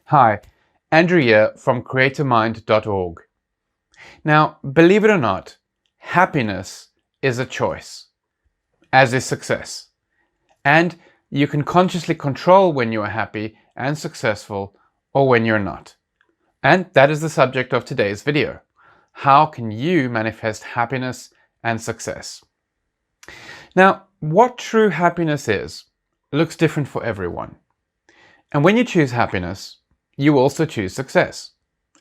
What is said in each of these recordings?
Hi, Andrew here from creatormind.org. Now, believe it or not, happiness is a choice, as is success. And you can consciously control when you are happy and successful or when you're not. And that is the subject of today's video. How can you manifest happiness and success? Now, what true happiness is looks different for everyone. And when you choose happiness, you also choose success,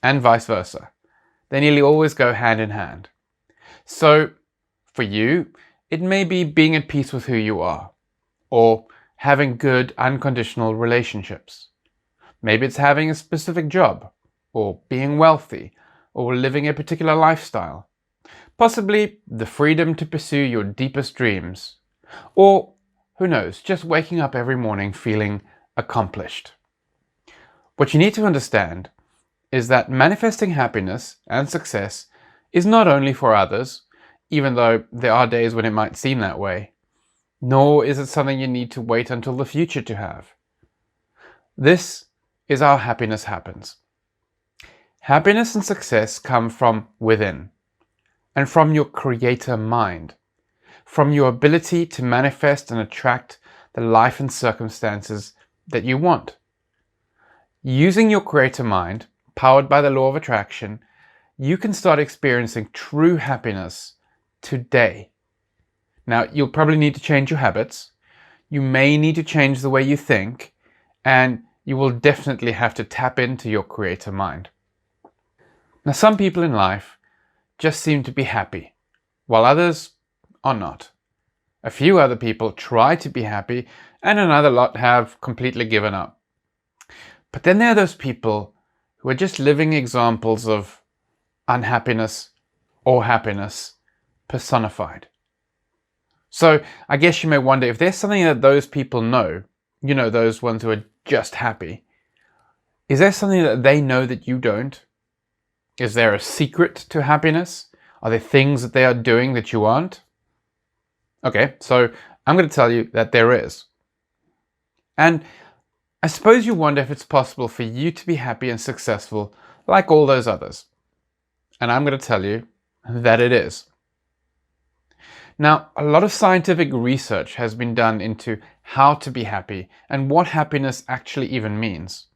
and vice versa. They nearly always go hand in hand. So, for you, it may be being at peace with who you are, or having good unconditional relationships. Maybe it's having a specific job, or being wealthy, or living a particular lifestyle. Possibly the freedom to pursue your deepest dreams, or, who knows, just waking up every morning feeling accomplished. What you need to understand is that manifesting happiness and success is not only for others, even though there are days when it might seem that way, nor is it something you need to wait until the future to have. This is how happiness happens. Happiness and success come from within, and from your creator mind, from your ability to manifest and attract the life and circumstances that you want. Using your creator mind, powered by the law of attraction, you can start experiencing true happiness today. Now, you'll probably need to change your habits. You may need to change the way you think, and you will definitely have to tap into your creator mind. Now, some people in life just seem to be happy, while others are not. A few other people try to be happy, and another lot have completely given up. But then there are those people who are just living examples of unhappiness or happiness personified. So I guess you may wonder if there's something that those people know, those ones who are just happy, is there something that they know that you don't? Is there a secret to happiness? Are there things that they are doing that you aren't? Okay, so I'm going to tell you that there is. And I suppose you wonder if it's possible for you to be happy and successful like all those others. And I'm going to tell you that it is. Now, a lot of scientific research has been done into how to be happy and what happiness actually even means.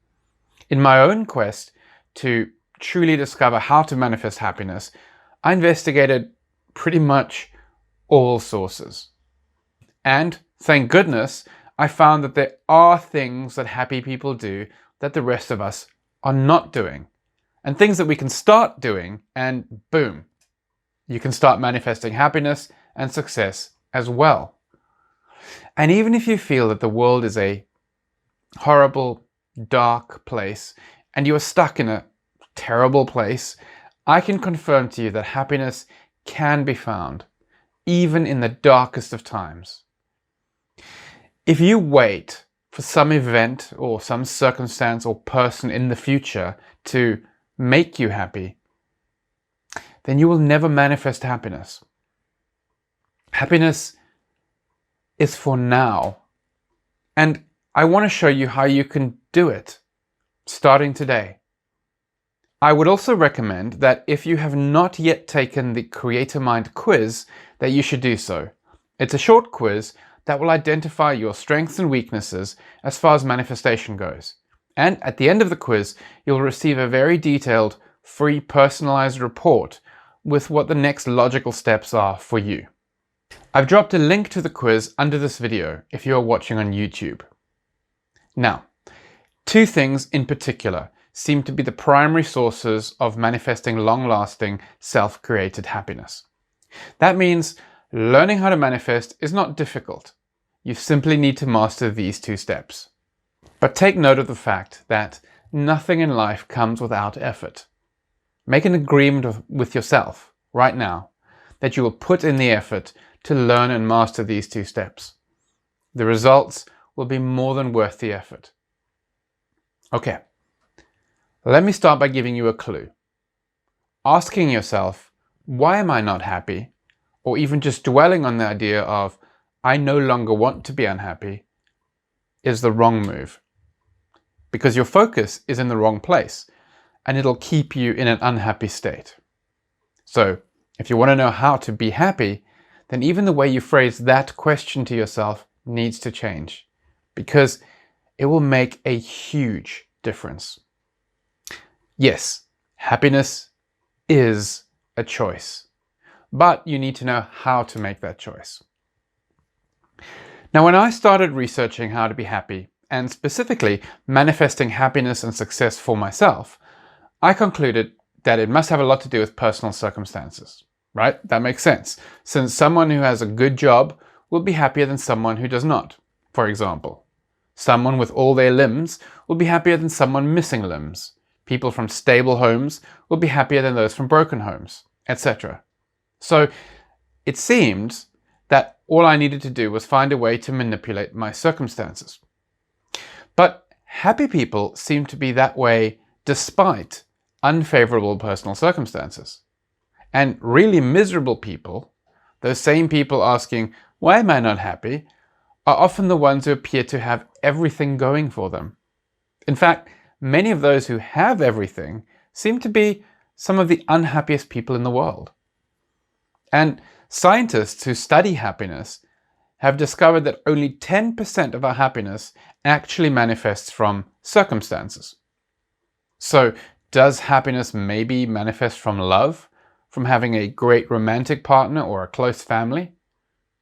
In my own quest to truly discover how to manifest happiness, I investigated pretty much all sources. And thank goodness, I found that there are things that happy people do that the rest of us are not doing. And things that we can start doing, and boom, you can start manifesting happiness and success as well. And even if you feel that the world is a horrible, dark place, and you are stuck in a terrible place, I can confirm to you that happiness can be found, even in the darkest of times. If you wait for some event or some circumstance or person in the future to make you happy, then you will never manifest happiness. Happiness is for now. And I want to show you how you can do it, starting today. I would also recommend that if you have not yet taken the Creator Mind quiz, that you should do so. It's a short quiz that will identify your strengths and weaknesses as far as manifestation goes. And at the end of the quiz, you'll receive a very detailed, free, personalized report with what the next logical steps are for you. I've dropped a link to the quiz under this video if you are watching on YouTube. Now, two things in particular seem to be the primary sources of manifesting long-lasting, self-created happiness. That means learning how to manifest is not difficult. You simply need to master these two steps. But take note of the fact that nothing in life comes without effort. Make an agreement with yourself right now that you will put in the effort to learn and master these two steps. The results will be more than worth the effort. Okay, let me start by giving you a clue. Asking yourself, why am I not happy? Or even just dwelling on the idea of, I no longer want to be unhappy, is the wrong move. because your focus is in the wrong place and it'll keep you in an unhappy state. So, if you want to know how to be happy, then even the way you phrase that question to yourself needs to change, because it will make a huge difference. Yes, happiness is a choice, but you need to know how to make that choice. Now, when I started researching how to be happy, and specifically manifesting happiness and success for myself, I concluded that it must have a lot to do with personal circumstances, right? That makes sense, since someone who has a good job will be happier than someone who does not, for example. Someone with all their limbs will be happier than someone missing limbs. People from stable homes will be happier than those from broken homes, etc. So it seemed that all I needed to do was find a way to manipulate my circumstances. But happy people seem to be that way despite unfavorable personal circumstances. And really miserable people, those same people asking, why am I not happy, are often the ones who appear to have everything going for them. In fact, many of those who have everything seem to be some of the unhappiest people in the world. And scientists who study happiness have discovered that only 10% of our happiness actually manifests from circumstances. So, does happiness maybe manifest from love? From having a great romantic partner or a close family?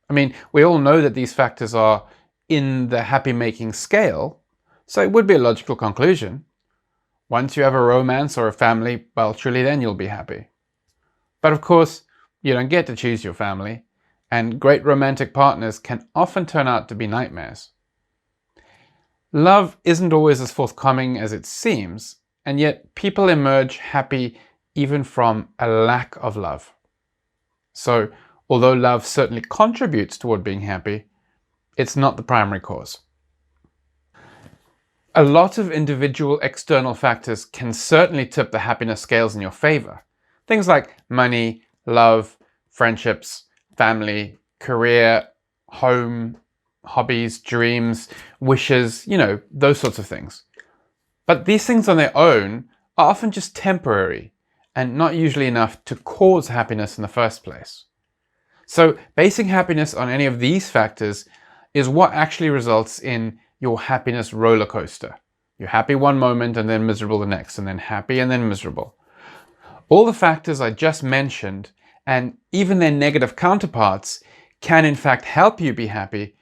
I mean, we all know that these factors are in the happy-making scale, so it would be a logical conclusion. Once you have a romance or a family, well, surely then you'll be happy. But of course, you don't get to choose your family, and great romantic partners can often turn out to be nightmares. Love isn't always as forthcoming as it seems, and yet people emerge happy even from a lack of love. So, although love certainly contributes toward being happy, it's not the primary cause. A lot of individual external factors can certainly tip the happiness scales in your favor. Things like money, love, friendships, family, career, home, hobbies, dreams, wishes, those sorts of things. But these things on their own are often just temporary and not usually enough to cause happiness in the first place. So basing happiness on any of these factors is what actually results in your happiness roller coaster. You're happy one moment and then miserable the next, and then happy and then miserable. All the factors I just mentioned, and even their negative counterparts, can in fact help you be happy,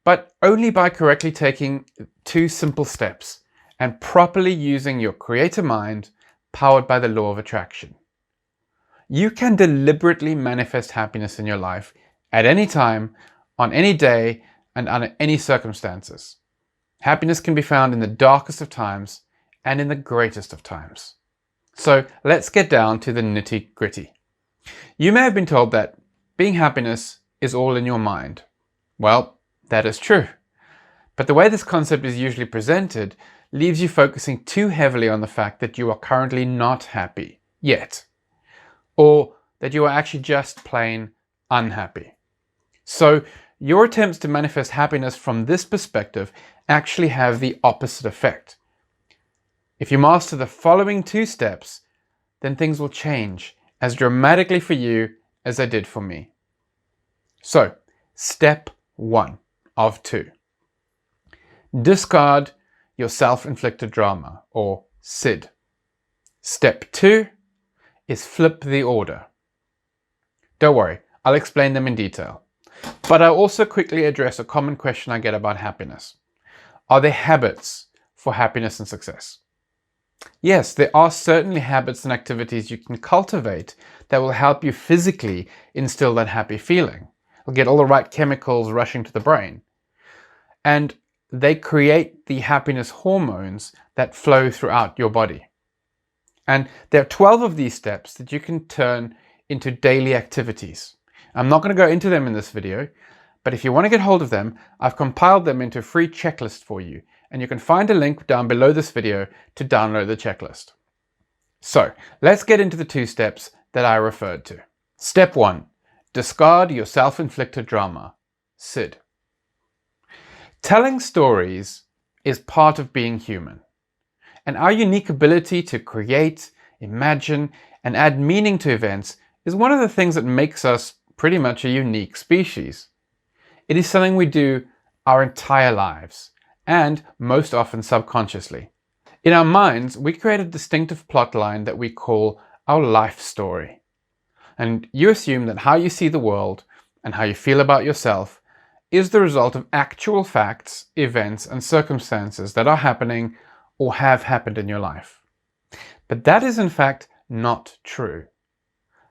but only by correctly taking 2 simple steps and properly using your creative mind powered by the law of attraction. You can deliberately manifest happiness in your life at any time, on any day, and under any circumstances. Happiness can be found in the darkest of times and in the greatest of times. So let's get down to the nitty-gritty. You may have been told that being happiness is all in your mind. Well, that is true. But the way this concept is usually presented leaves you focusing too heavily on the fact that you are currently not happy yet, or that you are actually just plain unhappy. So your attempts to manifest happiness from this perspective actually have the opposite effect. If you master the following 2 steps, then things will change as dramatically for you as they did for me. So, step 1 of 2. Discard your self-inflicted drama, or SID. Step 2 is flip the order. Don't worry, I'll explain them in detail. But I'll also quickly address a common question I get about happiness. Are there habits for happiness and success? Yes, there are certainly habits and activities you can cultivate that will help you physically instill that happy feeling. You'll get all the right chemicals rushing to the brain. And they create the happiness hormones that flow throughout your body. And there are 12 of these steps that you can turn into daily activities. I'm not going to go into them in this video, but if you want to get hold of them, I've compiled them into a free checklist for you, and you can find a link down below this video to download the checklist. So, let's get into the 2 steps that I referred to. Step 1. Discard your self-inflicted drama. SID. Telling stories is part of being human. And our unique ability to create, imagine, and add meaning to events is one of the things that makes us pretty much a unique species. It is something we do our entire lives, and most often subconsciously. In our minds, we create a distinctive plot line that we call our life story. And you assume that how you see the world and how you feel about yourself is the result of actual facts, events, and circumstances that are happening or have happened in your life. But that is in fact not true.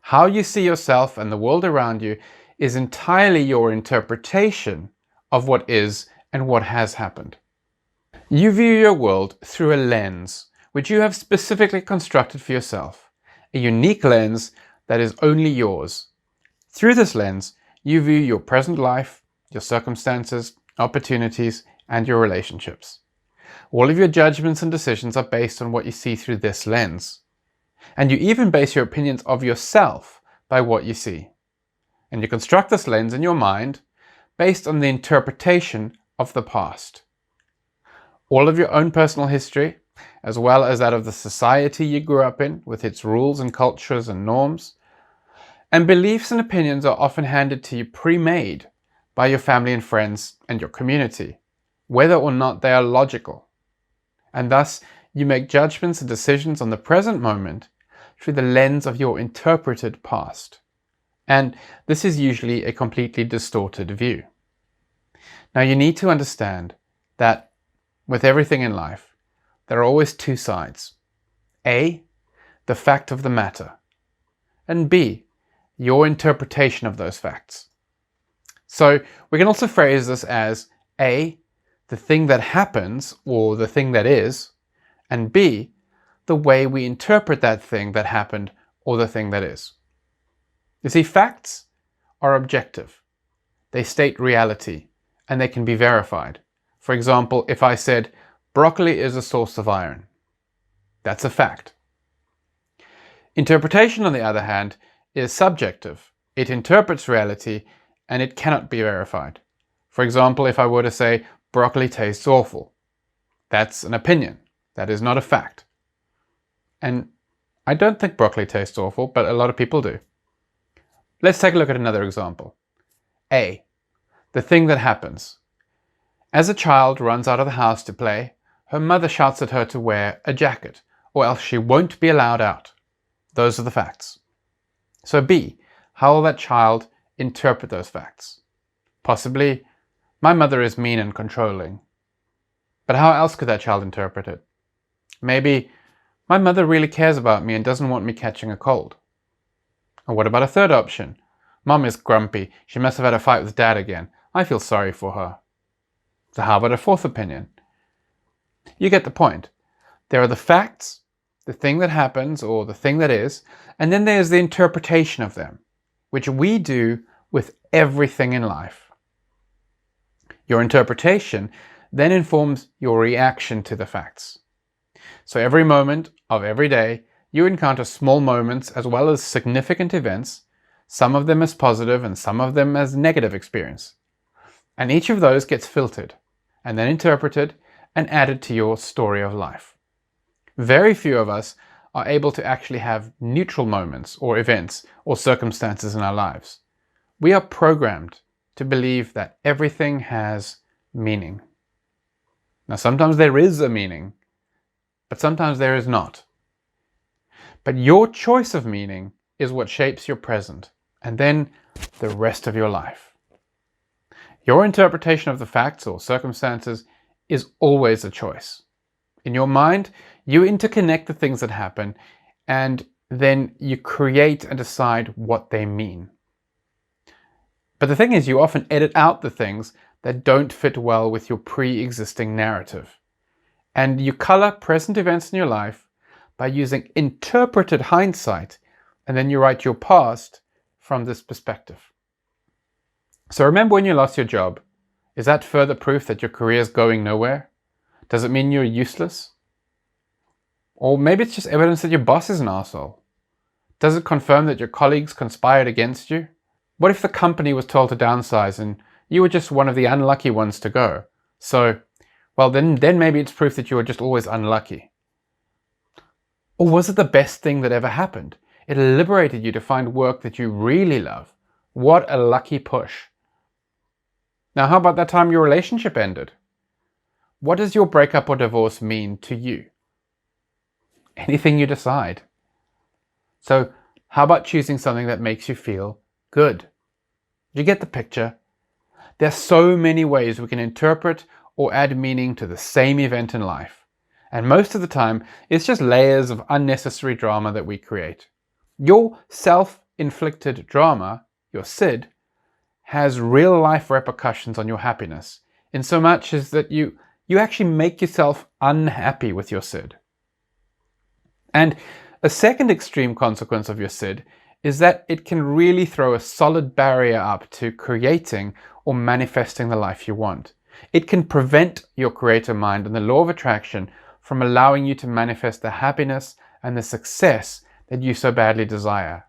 How you see yourself and the world around you is entirely your interpretation of what is and what has happened. You view your world through a lens which you have specifically constructed for yourself, a unique lens that is only yours. Through this lens, you view your present life, your circumstances, opportunities, and your relationships. All of your judgments and decisions are based on what you see through this lens. And you even base your opinions of yourself by what you see. And you construct this lens in your mind based on the interpretation of the past. All of your own personal history, as well as that of the society you grew up in with its rules and cultures and norms, and beliefs and opinions are often handed to you pre-made by your family and friends and your community, whether or not they are logical. And thus, you make judgments and decisions on the present moment through the lens of your interpreted past. And this is usually a completely distorted view. Now you need to understand that with everything in life, there are always two sides. A, the fact of the matter, and B, your interpretation of those facts. So we can also phrase this as A, the thing that happens or the thing that is, and B, the way we interpret that thing that happened or the thing that is. You see, facts are objective. They state reality and they can be verified. For example, if I said, broccoli is a source of iron, that's a fact. Interpretation, on the other hand, is subjective. It interprets reality and it cannot be verified. For example, if I were to say, broccoli tastes awful, that's an opinion. That is not a fact. And I don't think broccoli tastes awful, but a lot of people do. Let's take a look at another example. A, the thing that happens. As a child runs out of the house to play, her mother shouts at her to wear a jacket, or else she won't be allowed out. Those are the facts. So B, how will that child interpret those facts? Possibly, my mother is mean and controlling. But how else could that child interpret it? Maybe, my mother really cares about me and doesn't want me catching a cold. Or what about a third option? Mom is grumpy. She must have had a fight with Dad again. I feel sorry for her. So how about a fourth opinion? You get the point. There are the facts, the thing that happens or the thing that is, and then there's the interpretation of them, which we do with everything in life. Your interpretation then informs your reaction to the facts. So every moment of every day, you encounter small moments as well as significant events, some of them as positive and some of them as negative experience. And each of those gets filtered and then interpreted and added to your story of life. Very few of us are able to actually have neutral moments or events or circumstances in our lives. We are programmed to believe that everything has meaning. Now, sometimes there is a meaning, but sometimes there is not. But your choice of meaning is what shapes your present and then the rest of your life. Your interpretation of the facts or circumstances is always a choice. In your mind, you interconnect the things that happen and then you create and decide what they mean. But the thing is, you often edit out the things that don't fit well with your pre-existing narrative. And you color present events in your life by using interpreted hindsight, and then you write your past from this perspective. So remember when you lost your job, is that further proof that your career is going nowhere? Does it mean you're useless? Or maybe it's just evidence that your boss is an arsehole. Does it confirm that your colleagues conspired against you? What if the company was told to downsize and you were just one of the unlucky ones to go? So, well then maybe it's proof that you were just always unlucky. Or was it the best thing that ever happened? It liberated you to find work that you really love. What a lucky push. Now, how about that time your relationship ended? What does your breakup or divorce mean to you? Anything you decide. So, how about choosing something that makes you feel good? You get the picture? There's so many ways we can interpret or add meaning to the same event in life. And most of the time, it's just layers of unnecessary drama that we create. Your self-inflicted drama, your SID, has real-life repercussions on your happiness, in so much as that you actually make yourself unhappy with your SID. And a second extreme consequence of your SID is that it can really throw a solid barrier up to creating or manifesting the life you want. It can prevent your creator mind and the law of attraction from allowing you to manifest the happiness and the success that you so badly desire.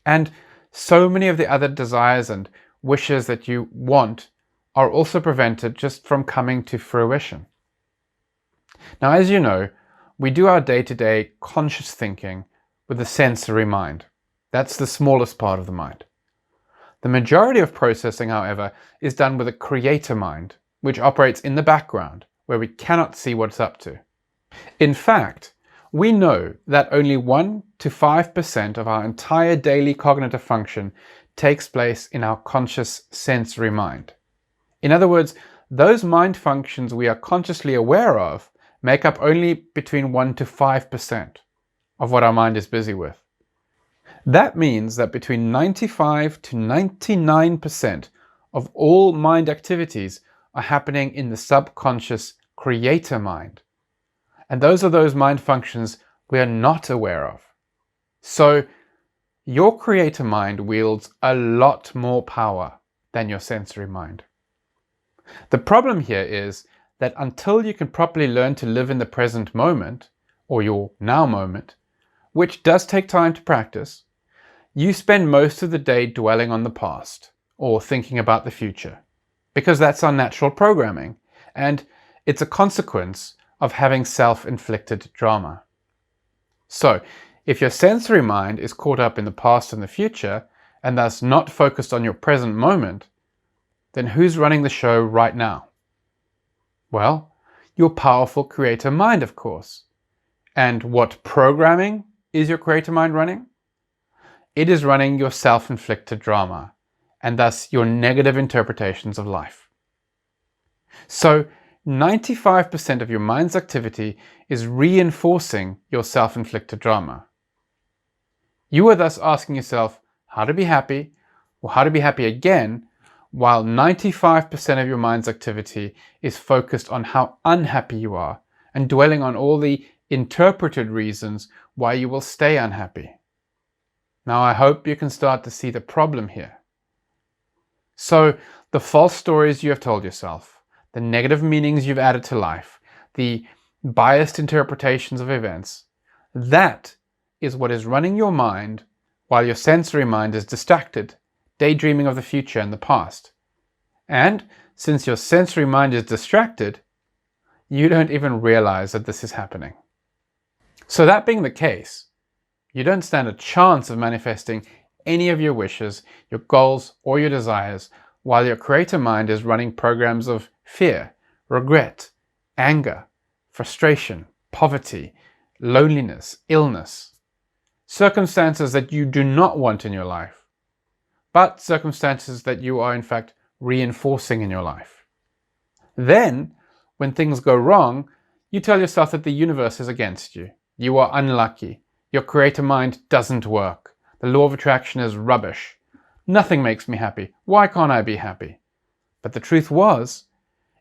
And so many of the other desires and wishes that you want are also prevented just from coming to fruition. Now, as you know, we do our day-to-day conscious thinking with the sensory mind. That's the smallest part of the mind. The majority of processing, however, is done with a creator mind, which operates in the background, where we cannot see what it's up to. In fact, we know that only 1 to 5% of our entire daily cognitive function takes place in our conscious sensory mind. In other words, those mind functions we are consciously aware of make up only between 1 to 5% of what our mind is busy with. That means that between 95 to 99% of all mind activities are happening in the subconscious creator mind. And those are those mind functions we are not aware of. So your creator mind wields a lot more power than your sensory mind. The problem here is that until you can properly learn to live in the present moment, or your now moment, which does take time to practice, you spend most of the day dwelling on the past or thinking about the future, because that's our natural programming, and it's a consequence of having self-inflicted drama. So, if your sensory mind is caught up in the past and the future, and thus not focused on your present moment, then who's running the show right now? Well, your powerful creator mind, of course. And what programming is your creator mind running? It is running your self-inflicted drama, and thus your negative interpretations of life. So 95% of your mind's activity is reinforcing your self-inflicted drama. You are thus asking yourself how to be happy, or how to be happy again, while 95% of your mind's activity is focused on how unhappy you are and dwelling on all the interpreted reasons why you will stay unhappy. Now, I hope you can start to see the problem here. So, the false stories you have told yourself, the negative meanings you've added to life, the biased interpretations of events, that is what is running your mind while your sensory mind is distracted, daydreaming of the future and the past. And since your sensory mind is distracted, you don't even realize that this is happening. So that being the case, you don't stand a chance of manifesting any of your wishes, your goals, or your desires while your creator mind is running programs of fear, regret, anger, frustration, poverty, loneliness, illness. Circumstances that you do not want in your life, but circumstances that you are in fact reinforcing in your life. Then, when things go wrong, you tell yourself that the universe is against you. You are unlucky. Your creator mind doesn't work. The law of attraction is rubbish. Nothing makes me happy. Why can't I be happy? But the truth was,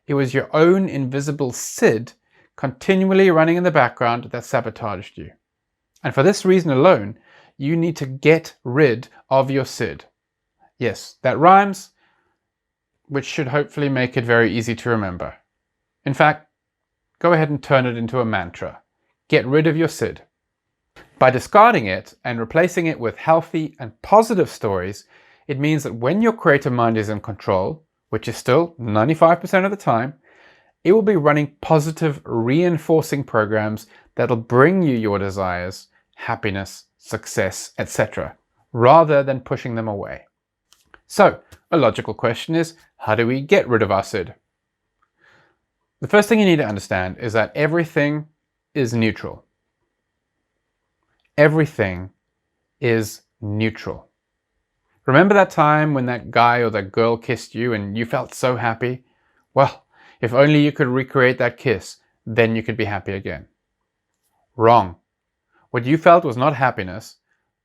it was your own invisible SID continually running in the background that sabotaged you. And for this reason alone, you need to get rid of your SID. Yes, that rhymes, which should hopefully make it very easy to remember. In fact, go ahead and turn it into a mantra. Get rid of your SID. By discarding it and replacing it with healthy and positive stories, it means that when your creator mind is in control, which is still 95% of the time, it will be running positive reinforcing programs that'll bring you your desires, happiness, success, etc., rather than pushing them away. So, a logical question is, how do we get rid of our SID? The first thing you need to understand is that everything is neutral. Everything is neutral. Remember that time when that guy or that girl kissed you and you felt so happy? Well, if only you could recreate that kiss, then you could be happy again. Wrong. What you felt was not happiness,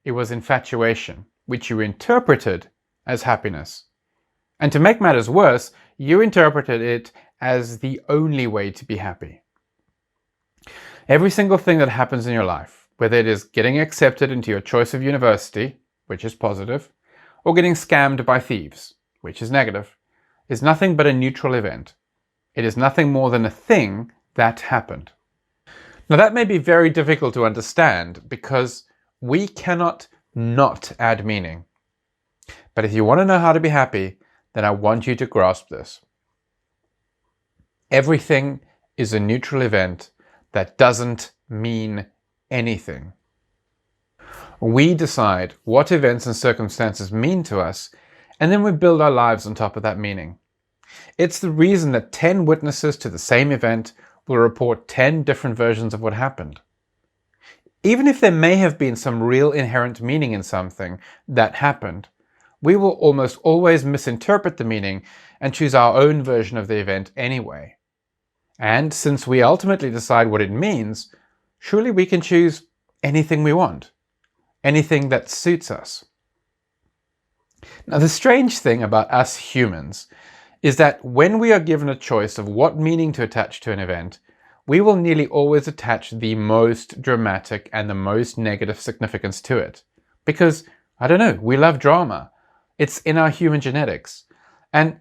it was infatuation, which you interpreted as happiness. And to make matters worse, you interpreted it as the only way to be happy. Every single thing that happens in your life, whether it is getting accepted into your choice of university, which is positive, or getting scammed by thieves, which is negative, is nothing but a neutral event. It is nothing more than a thing that happened. Now that may be very difficult to understand because we cannot not add meaning. But if you want to know how to be happy, then I want you to grasp this. Everything is a neutral event that doesn't mean anything. We decide what events and circumstances mean to us, and then we build our lives on top of that meaning. It's the reason that 10 witnesses to the same event will report 10 different versions of what happened. Even if there may have been some real inherent meaning in something that happened, we will almost always misinterpret the meaning and choose our own version of the event anyway. And since we ultimately decide what it means, surely we can choose anything we want, anything that suits us. Now, the strange thing about us humans is that when we are given a choice of what meaning to attach to an event, we will nearly always attach the most dramatic and the most negative significance to it. Because, I don't know, we love drama. It's in our human genetics. And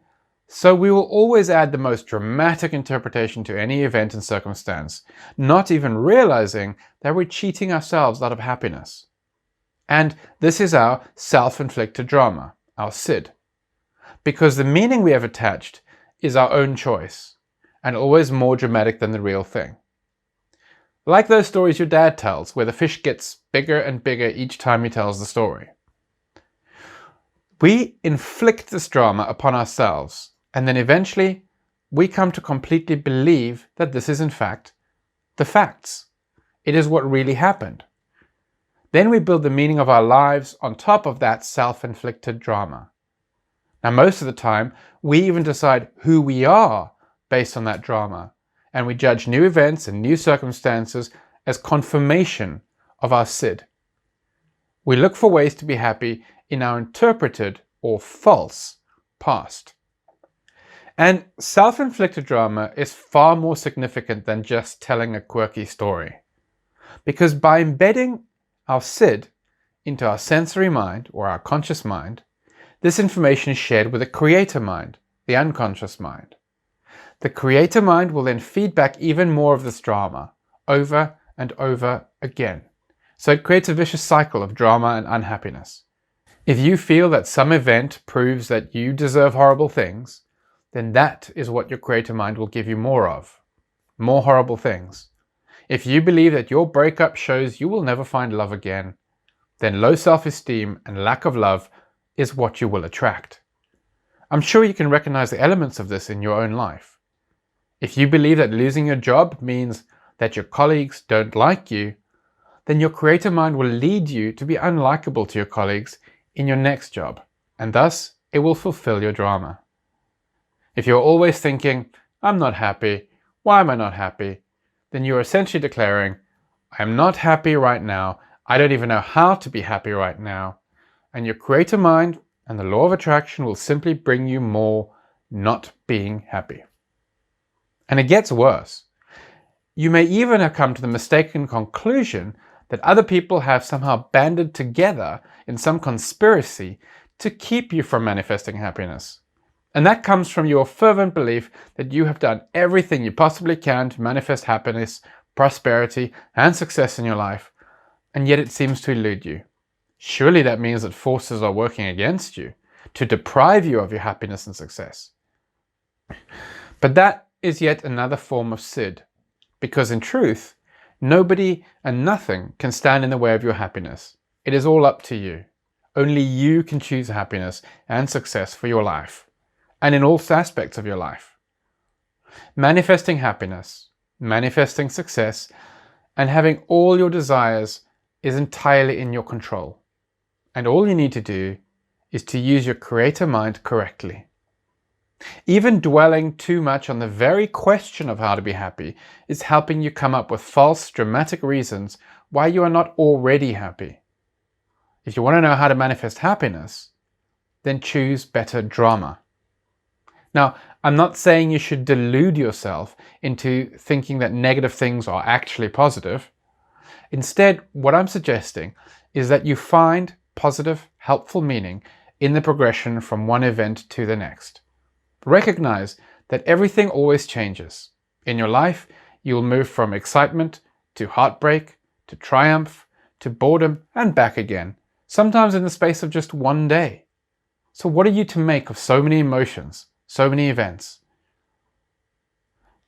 so we will always add the most dramatic interpretation to any event and circumstance, not even realizing that we're cheating ourselves out of happiness. And this is our self-inflicted drama, our SID. Because the meaning we have attached is our own choice, and always more dramatic than the real thing. Like those stories your dad tells, where the fish gets bigger and bigger each time he tells the story. We inflict this drama upon ourselves, and then eventually we come to completely believe that this is in fact the facts. It is what really happened. Then we build the meaning of our lives on top of that self-inflicted drama. Now, most of the time, we even decide who we are based on that drama, and we judge new events and new circumstances as confirmation of our SID. We look for ways to be happy in our interpreted or false past. And self-inflicted drama is far more significant than just telling a quirky story. Because by embedding our SID into our sensory mind or our conscious mind, this information is shared with the creator mind, the unconscious mind. The creator mind will then feed back even more of this drama over and over again. So it creates a vicious cycle of drama and unhappiness. If you feel that some event proves that you deserve horrible things, then that is what your creator mind will give you more of. More horrible things. If you believe that your breakup shows you will never find love again, then low self-esteem and lack of love is what you will attract. I'm sure you can recognize the elements of this in your own life. If you believe that losing your job means that your colleagues don't like you, then your creator mind will lead you to be unlikable to your colleagues in your next job, and thus it will fulfill your drama. If you're always thinking, I'm not happy, why am I not happy? Then you're essentially declaring, I am not happy right now, I don't even know how to be happy right now. And your creator mind and the law of attraction will simply bring you more not being happy. And it gets worse. You may even have come to the mistaken conclusion that other people have somehow banded together in some conspiracy to keep you from manifesting happiness. And that comes from your fervent belief that you have done everything you possibly can to manifest happiness, prosperity, and success in your life, and yet it seems to elude you. Surely that means that forces are working against you to deprive you of your happiness and success. But that is yet another form of SID, because in truth, nobody and nothing can stand in the way of your happiness. It is all up to you. Only you can choose happiness and success for your life, and in all aspects of your life. Manifesting happiness, manifesting success, and having all your desires is entirely in your control. And all you need to do is to use your creator mind correctly. Even dwelling too much on the very question of how to be happy is helping you come up with false, dramatic reasons why you are not already happy. If you want to know how to manifest happiness, then choose better drama. Now, I'm not saying you should delude yourself into thinking that negative things are actually positive. Instead, what I'm suggesting is that you find positive, helpful meaning in the progression from one event to the next. Recognize that everything always changes. In your life, you'll move from excitement to heartbreak, to triumph, to boredom, and back again, sometimes in the space of just one day. So what are you to make of so many emotions, so many events?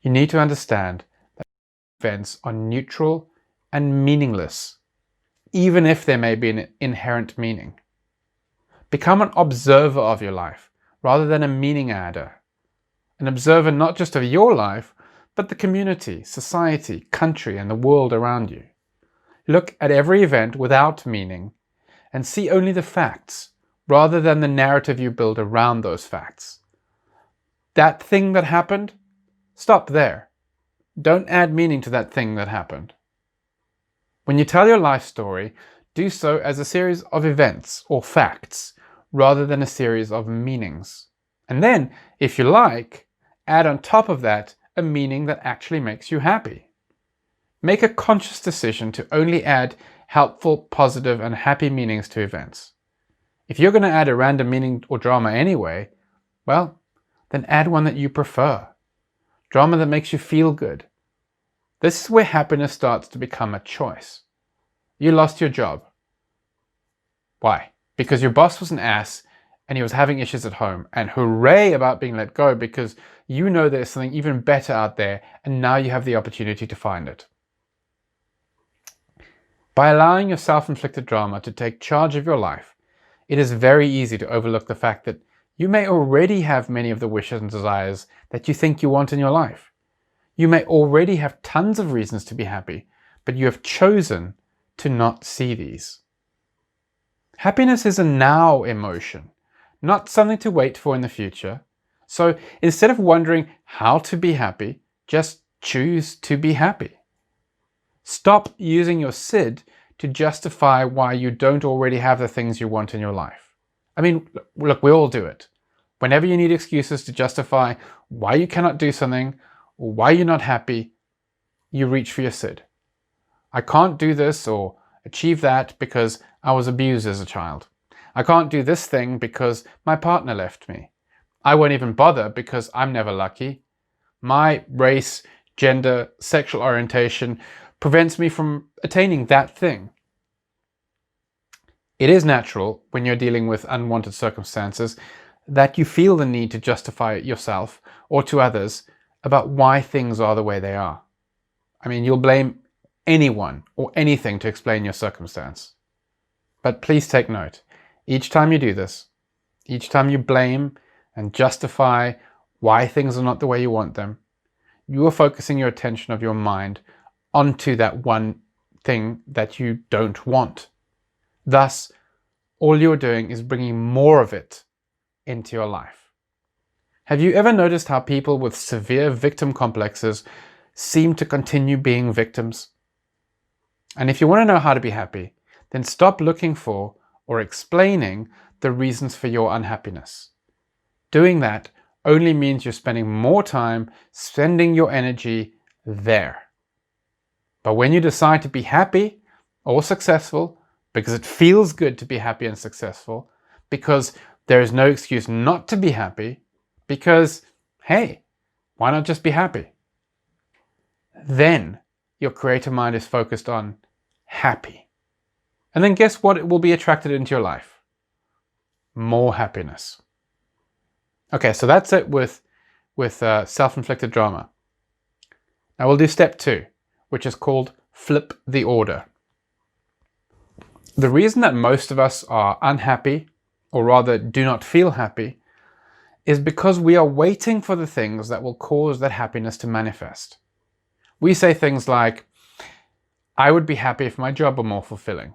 You need to understand that events are neutral and meaningless, even if there may be an inherent meaning. Become an observer of your life rather than a meaning adder. An observer not just of your life, but the community, society, country, and the world around you. Look at every event without meaning and see only the facts rather than the narrative you build around those facts. That thing that happened, stop there. Don't add meaning to that thing that happened. When you tell your life story, do so as a series of events or facts rather than a series of meanings. And then, if you like, add on top of that a meaning that actually makes you happy. Make a conscious decision to only add helpful, positive, and happy meanings to events. If you're going to add a random meaning or drama anyway, well, then add one that you prefer. Drama that makes you feel good. This is where happiness starts to become a choice. You lost your job. Why? Because your boss was an ass and he was having issues at home, and hooray about being let go because you know there's something even better out there and now you have the opportunity to find it. By allowing your self-inflicted drama to take charge of your life, it is very easy to overlook the fact that you may already have many of the wishes and desires that you think you want in your life. You may already have tons of reasons to be happy, but you have chosen to not see these. Happiness is a now emotion, not something to wait for in the future. So instead of wondering how to be happy, just choose to be happy. Stop using your SID to justify why you don't already have the things you want in your life. I mean, look, we all do it. Whenever you need excuses to justify why you cannot do something or why you're not happy, you reach for your SID. I can't do this or achieve that because I was abused as a child. I can't do this thing because my partner left me. I won't even bother because I'm never lucky. My race, gender, sexual orientation prevents me from attaining that thing. It is natural when you're dealing with unwanted circumstances that you feel the need to justify it yourself or to others about why things are the way they are. I mean, you'll blame anyone or anything to explain your circumstance. But please take note, each time you do this, each time you blame and justify why things are not the way you want them, you are focusing your attention of your mind onto that one thing that you don't want. Thus, all you're doing is bringing more of it into your life. Have you ever noticed how people with severe victim complexes seem to continue being victims? And if you want to know how to be happy, then stop looking for or explaining the reasons for your unhappiness. Doing that only means you're spending more time spending your energy there. But when you decide to be happy or successful, because it feels good to be happy and successful, because there is no excuse not to be happy, because, hey, why not just be happy? Then your creative mind is focused on happy. And then guess what? It will be attracted into your life. More happiness. Okay, so that's it with with self-inflicted drama. Now we'll do step 2, which is called flip the order. The reason that most of us are unhappy, or rather do not feel happy, is because we are waiting for the things that will cause that happiness to manifest. We say things like, I would be happy if my job were more fulfilling,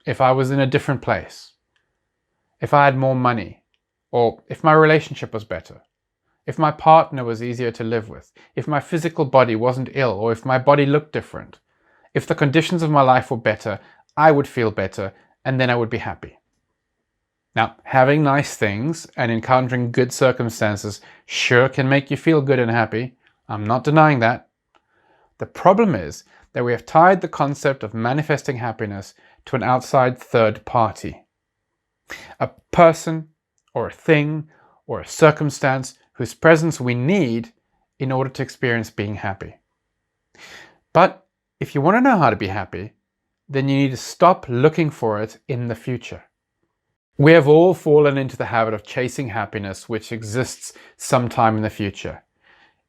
if I was in a different place, if I had more money, or if my relationship was better, if my partner was easier to live with, if my physical body wasn't ill, or if my body looked different, if the conditions of my life were better, I would feel better, and then I would be happy. Now, having nice things and encountering good circumstances sure can make you feel good and happy. I'm not denying that. The problem is that we have tied the concept of manifesting happiness to an outside third party. A person or a thing or a circumstance whose presence we need in order to experience being happy. But if you want to know how to be happy, then you need to stop looking for it in the future. We have all fallen into the habit of chasing happiness which exists sometime in the future,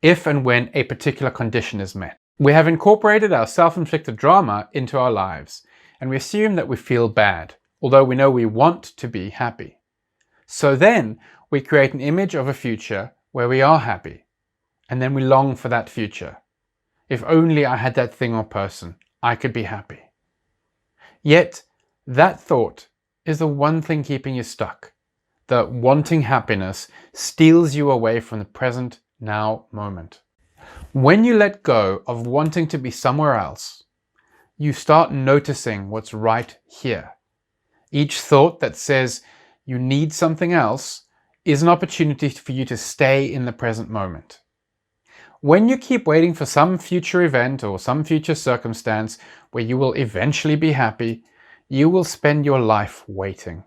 if and when a particular condition is met. We have incorporated our self-inflicted drama into our lives, and we assume that we feel bad, although we know we want to be happy. So then we create an image of a future where we are happy, and then we long for that future. If only I had that thing or person, I could be happy. Yet, that thought is the one thing keeping you stuck. The wanting happiness steals you away from the present now moment. When you let go of wanting to be somewhere else, you start noticing what's right here. Each thought that says you need something else is an opportunity for you to stay in the present moment. When you keep waiting for some future event or some future circumstance where you will eventually be happy, you will spend your life waiting.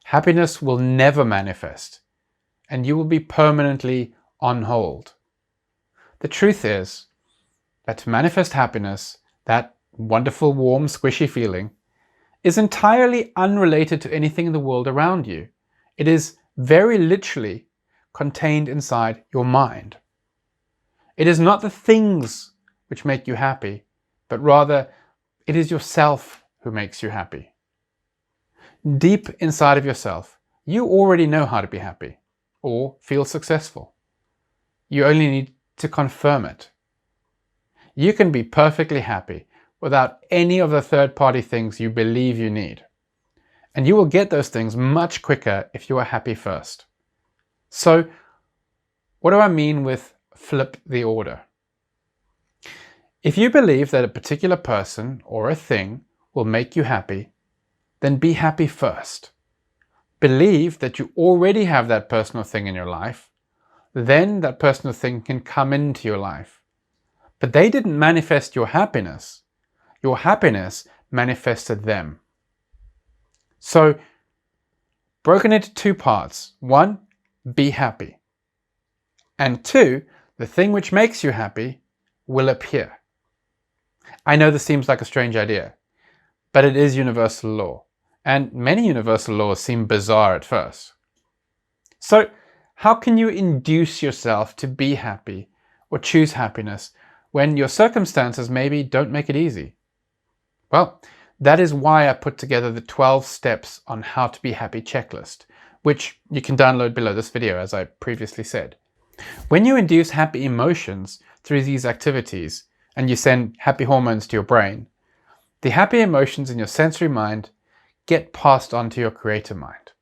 Happiness will never manifest, and you will be permanently on hold. The truth is that to manifest happiness, that wonderful, warm, squishy feeling, is entirely unrelated to anything in the world around you. It is very literally contained inside your mind. It is not the things which make you happy, but rather it is yourself who makes you happy. Deep inside of yourself, you already know how to be happy or feel successful. You only need to confirm it. You can be perfectly happy without any of the third-party things you believe you need. And you will get those things much quicker if you are happy first. So, what do I mean with flip the order? If you believe that a particular person or a thing will make you happy, then be happy first. Believe that you already have that person or thing in your life, then that person or thing can come into your life. But they didn't manifest your happiness. Your happiness manifested them. So, broken into two parts. 1, be happy. And 2, the thing which makes you happy will appear. I know this seems like a strange idea, but it is universal law. And many universal laws seem bizarre at first. So, how can you induce yourself to be happy or choose happiness when your circumstances maybe don't make it easy? Well, that is why I put together the 12 steps on how to be happy checklist, which you can download below this video, as I previously said. When you induce happy emotions through these activities and you send happy hormones to your brain, the happy emotions in your sensory mind get passed on to your creator mind.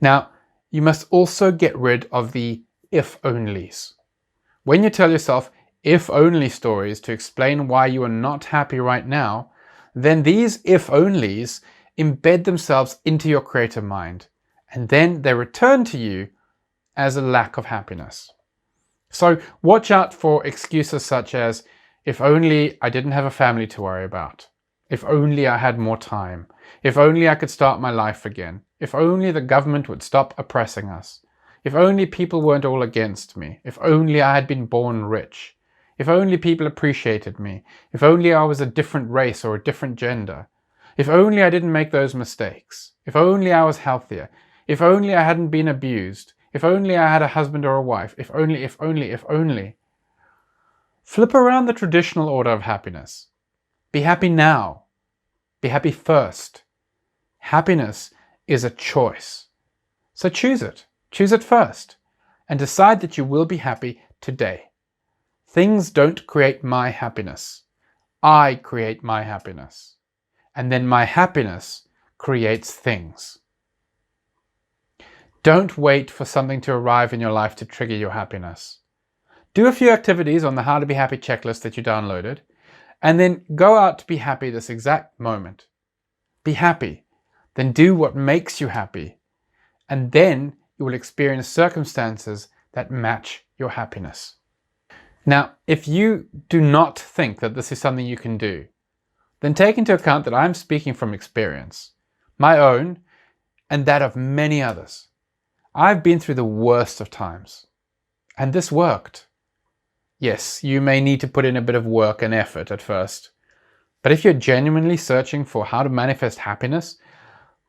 Now, you must also get rid of the if-onlys. When you tell yourself if-only stories to explain why you are not happy right now, then these if-onlys embed themselves into your creator mind, and then they return to you as a lack of happiness. So watch out for excuses such as, if only I didn't have a family to worry about. If only I had more time. If only I could start my life again. If only the government would stop oppressing us. If only people weren't all against me. If only I had been born rich. If only people appreciated me. If only I was a different race or a different gender. If only I didn't make those mistakes. If only I was healthier. If only I hadn't been abused. If only I had a husband or a wife. If only, if only, if only. Flip around the traditional order of happiness. Be happy now. Be happy first. Happiness is a choice. So choose it. Choose it first. And decide that you will be happy today. Things don't create my happiness. I create my happiness. And then my happiness creates things. Don't wait for something to arrive in your life to trigger your happiness. Do a few activities on the How to Be Happy checklist that you downloaded, and then go out to be happy this exact moment. Be happy. Then do what makes you happy. And then you will experience circumstances that match your happiness. Now, if you do not think that this is something you can do, then take into account that I'm speaking from experience, my own and that of many others. I've been through the worst of times, and this worked. Yes, you may need to put in a bit of work and effort at first, but if you're genuinely searching for how to manifest happiness,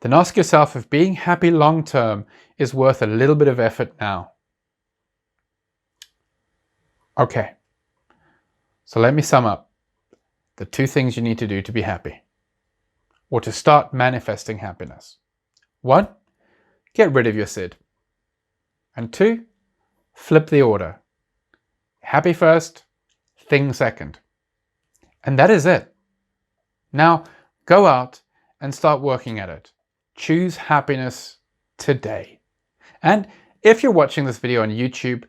then ask yourself if being happy long term is worth a little bit of effort now. Okay, so let me sum up the 2 things you need to do to be happy, or to start manifesting happiness. 1, get rid of your SID. And 2, flip the order. Happy first, things second. And that is it. Now, go out and start working at it. Choose happiness today. And if you're watching this video on YouTube,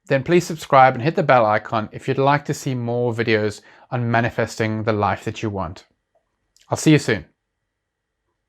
then please subscribe and hit the bell icon if you'd like to see more videos on manifesting the life that you want. I'll see you soon.